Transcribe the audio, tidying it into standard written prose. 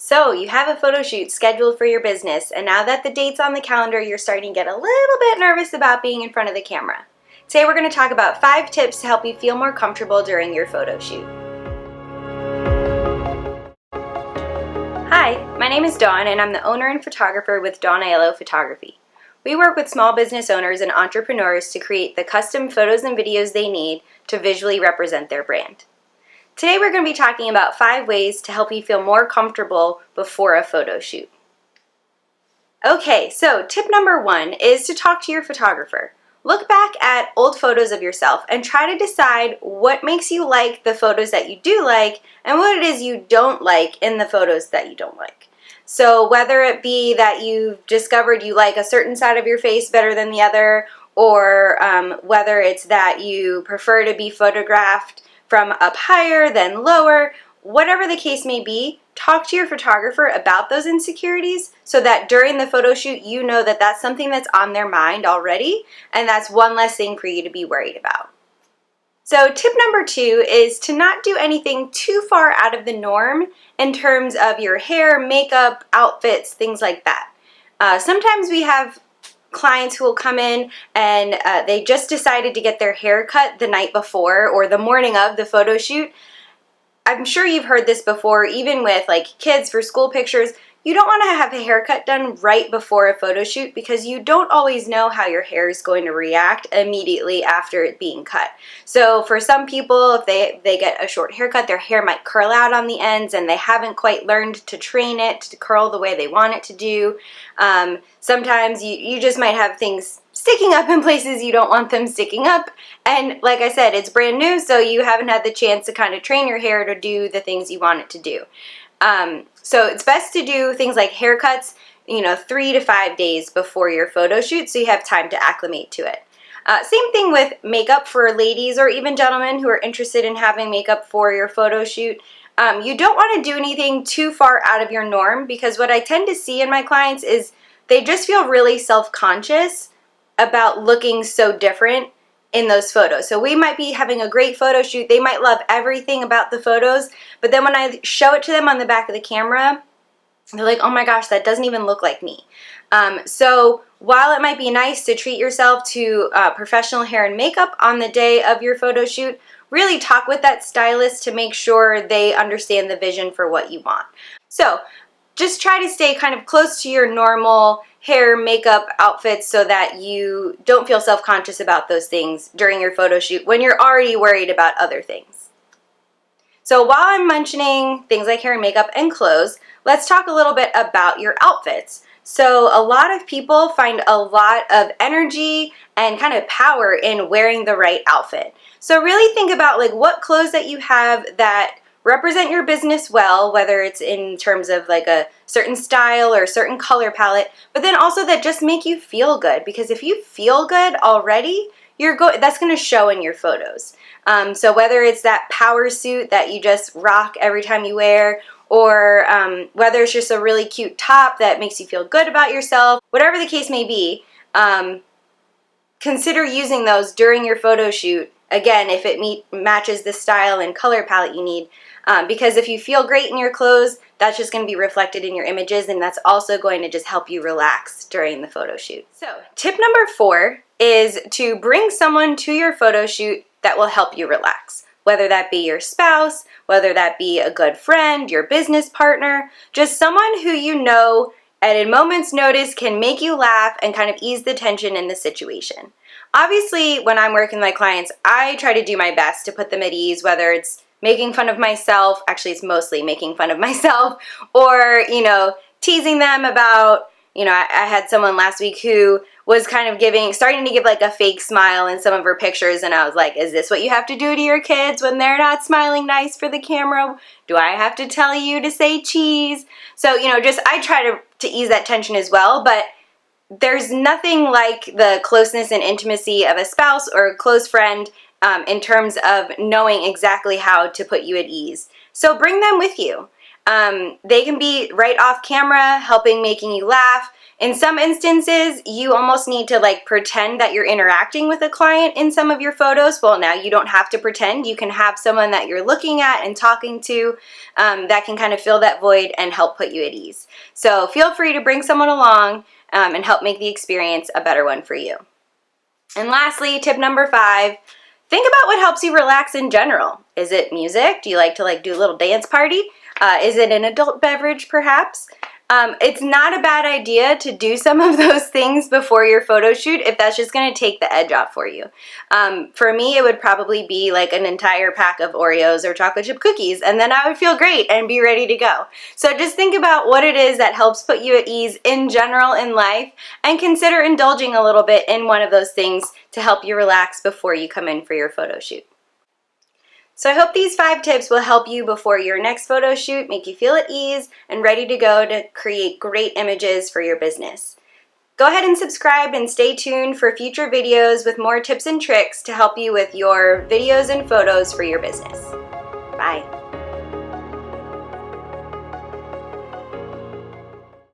So you have a photo shoot scheduled for your business, and now that the date's on the calendar, you're starting to get a little bit nervous about being in front of the camera. Today we're going to talk about 5 tips to help you feel more comfortable during your photo shoot. Hi, my name is Dawn, and I'm the owner and photographer with Aiello Photography. We work with small business owners and entrepreneurs to create the custom photos and videos they need to visually represent their brand. Today we're going to be talking about 5 ways to help you feel more comfortable before a photo shoot. Okay, so tip number 1 is to talk to your photographer. Look back at old photos of yourself and try to decide what makes you like the photos that you do like and what it is you don't like in the photos that you don't like. So whether it be that you've discovered you like a certain side of your face better than the other, or whether it's that you prefer to be photographed from up higher than lower, whatever the case may be, talk to your photographer about those insecurities so that during the photo shoot you know that that's something that's on their mind already, and that's one less thing for you to be worried about. So tip number 2 is to not do anything too far out of the norm in terms of your hair, makeup, outfits, things like that. Sometimes we have clients who will come in and they just decided to get their hair cut the night before or the morning of the photo shoot. I'm sure you've heard this before, even with like kids for school pictures. You don't want to have a haircut done right before a photo shoot because you don't always know how your hair is going to react immediately after it being cut. So for some people, if they get a short haircut, their hair might curl out on the ends and they haven't quite learned to train it to curl the way they want it to do. Sometimes you just might have things sticking up in places you don't want them sticking up. And like I said, it's brand new, so you haven't had the chance to kind of train your hair to do the things you want it to do. So it's best to do things like haircuts, 3 to 5 days before your photo shoot so you have time to acclimate to it. Same thing with makeup for ladies or even gentlemen who are interested in having makeup for your photo shoot. You don't want to do anything too far out of your norm because what I tend to see in my clients is they just feel really self-conscious about looking so different in those photos. So we might be having a great photo shoot, they might love everything about the photos, but then when I show it to them on the back of the camera, they're like, oh my gosh, that doesn't even look like me. So while it might be nice to treat yourself to professional hair and makeup on the day of your photo shoot, really talk with that stylist to make sure they understand the vision for what you want. So just try to stay kind of close to your normal hair, makeup, outfits so that you don't feel self-conscious about those things during your photo shoot when you're already worried about other things. So while I'm mentioning things like hair and makeup and clothes, let's talk a little bit about your outfits. So a lot of people find a lot of energy and kind of power in wearing the right outfit. So really think about like what clothes that you have that represent your business well, whether it's in terms of like a certain style or a certain color palette, but then also that just make you feel good, because if you feel good already, that's going to show in your photos. So whether it's that power suit that you just rock every time you wear, or whether it's just a really cute top that makes you feel good about yourself, whatever the case may be, consider using those during your photo shoot. Again, if it matches the style and color palette you need, because if you feel great in your clothes, that's just going to be reflected in your images, and that's also going to just help you relax during the photo shoot. So tip number 4 is to bring someone to your photo shoot that will help you relax, whether that be your spouse, whether that be a good friend, your business partner, just someone who you know at a moment's notice can make you laugh and kind of ease the tension in the situation. Obviously, when I'm working with my clients, I try to do my best to put them at ease, whether it's making fun of myself, actually it's mostly making fun of myself, or, teasing them about, I had someone last week who was kind of starting to give like a fake smile in some of her pictures, and I was like, is this what you have to do to your kids when they're not smiling nice for the camera? Do I have to tell you to say cheese? So, I try to ease that tension as well, but there's nothing like the closeness and intimacy of a spouse or a close friend in terms of knowing exactly how to put you at ease. So bring them with you. They can be right off camera, helping making you laugh. In some instances, you almost need to like pretend that you're interacting with a client in some of your photos. Well, now you don't have to pretend. You can have someone that you're looking at and talking to that can kind of fill that void and help put you at ease. So feel free to bring someone along and help make the experience a better one for you. And lastly, tip number 5, think about what helps you relax in general. Is it music? Do you like to do a little dance party? Is it an adult beverage perhaps? It's not a bad idea to do some of those things before your photo shoot if that's just going to take the edge off for you. For me, it would probably be like an entire pack of Oreos or chocolate chip cookies, and then I would feel great and be ready to go. So just think about what it is that helps put you at ease in general in life, and consider indulging a little bit in one of those things to help you relax before you come in for your photo shoot. So I hope these 5 tips will help you before your next photo shoot, make you feel at ease and ready to go to create great images for your business. Go ahead and subscribe and stay tuned for future videos with more tips and tricks to help you with your videos and photos for your business. Bye.